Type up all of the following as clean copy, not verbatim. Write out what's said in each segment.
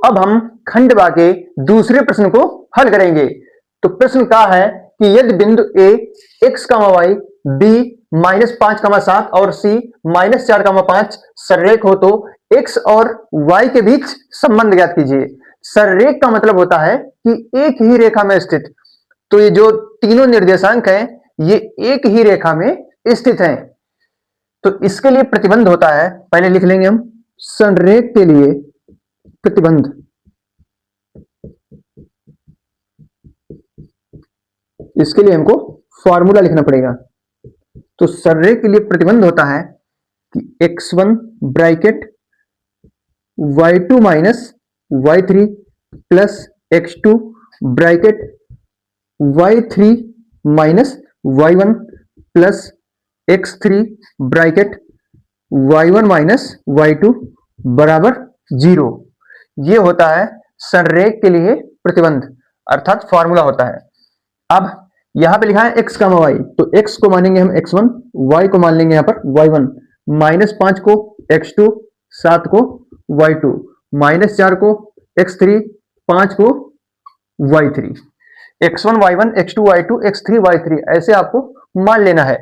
अब हम खंडवा के दूसरे प्रश्न को हल करेंगे। तो प्रश्न क्या है कि यदि बिंदु ए x, y, b -5, 7 और c -4, 5 सररेख हो तो x और y के बीच संबंध ज्ञात कीजिए। सररेख का मतलब होता है कि एक ही रेखा में स्थित। तो ये जो तीनों निर्देशांक हैं ये एक ही रेखा में स्थित हैं। तो इसके लिए प्रतिबंध होता है, पहले लिख लेंगे हम संरेख के लिए प्रतिबंध। इसके लिए हमको फॉर्मूला लिखना पड़ेगा। तो संरेख के लिए प्रतिबंध होता है कि x1 bracket y2 minus y3 plus x2 bracket y3 minus y1 plus x3 bracket y1 minus y2 बराबर 0। ये होता है संरेख के लिए प्रतिबंध, अर्थात फॉर्मूला होता है। अब यहां पे लिखा है x, y, तो x को मानेंगे हम x1, y को मान लेंगे यहां पर y1, -5 को x2, 7 को y2, -4 को x3, 5 को y3। x1, y1, x2, y2, x3, y3 ऐसे आपको मान लेना है।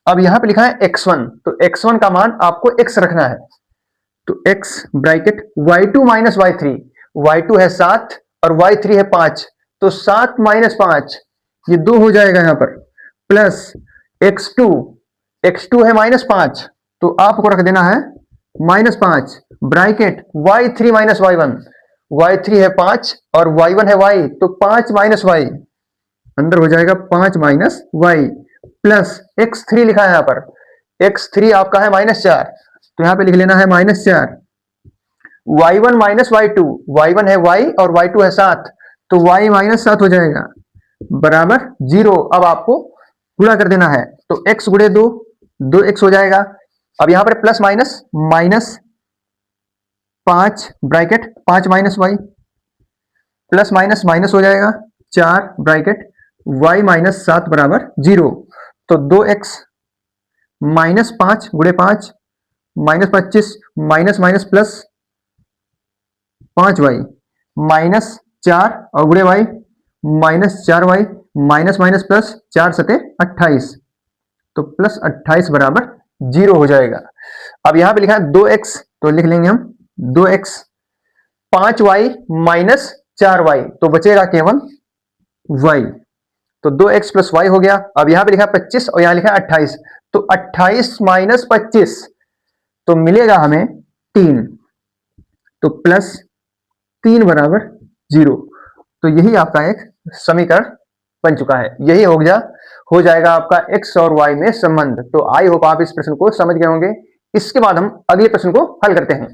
अब यहां पे लिखा है x1, तो x1 का मान आपको x रखना है। तो x bracket y2 minus y3, y2 है 7 और y3 है 5, तो 7 माइनस 5 ये 2 हो जाएगा यहां पर, प्लस x2, x2 है -5 तो आपको रख देना है -5 bracket y3 minus y1, y3 है 5 और y1 है y, तो 5 माइनस y अंदर हो जाएगा 5 माइनस y, प्लस x3 लिखा है यहां पर, x3 आपका है -4 तो यहां पे लिख लेना है -4, y1 माइनस y2, y1 है y और y2 है 7 तो y -7 हो जाएगा बराबर 0। अब आपको गुणा कर देना है, तो x गुणे 2, 2x हो जाएगा। अब यहां पर plus minus, -5 bracket 5 minus y, plus minus minus हो जाएगा 4 ब्रैकेट y -7 बराबर 0। तो 2x -5 गुणे 5 -25 माइनस माइनस प्लस 5y -4 और गुणे y -4y minus minus plus 4 सते 28, तो प्लस 28 बराबर 0 हो जाएगा। अब यहां पे लिखा है 2x, तो लिख लेंगे हम 2x, 5y माइनस 4y तो बचेगा केवल y, तो 2x प्लस y हो गया। अब यहां पे लिखा है 25 और यहां लिखा है 28, तो 28 माइनस 25 तो मिलेगा हमें 3, तो प्लस 3 बराबर 0। तो यही आपका एक समीकरण बन चुका है। यही हो जाएगा आपका x और y में संबंध। तो आई होप आप इस प्रश्न को समझ गए होंगे। इसके बाद हम अगले प्रश्न को हल करते हैं।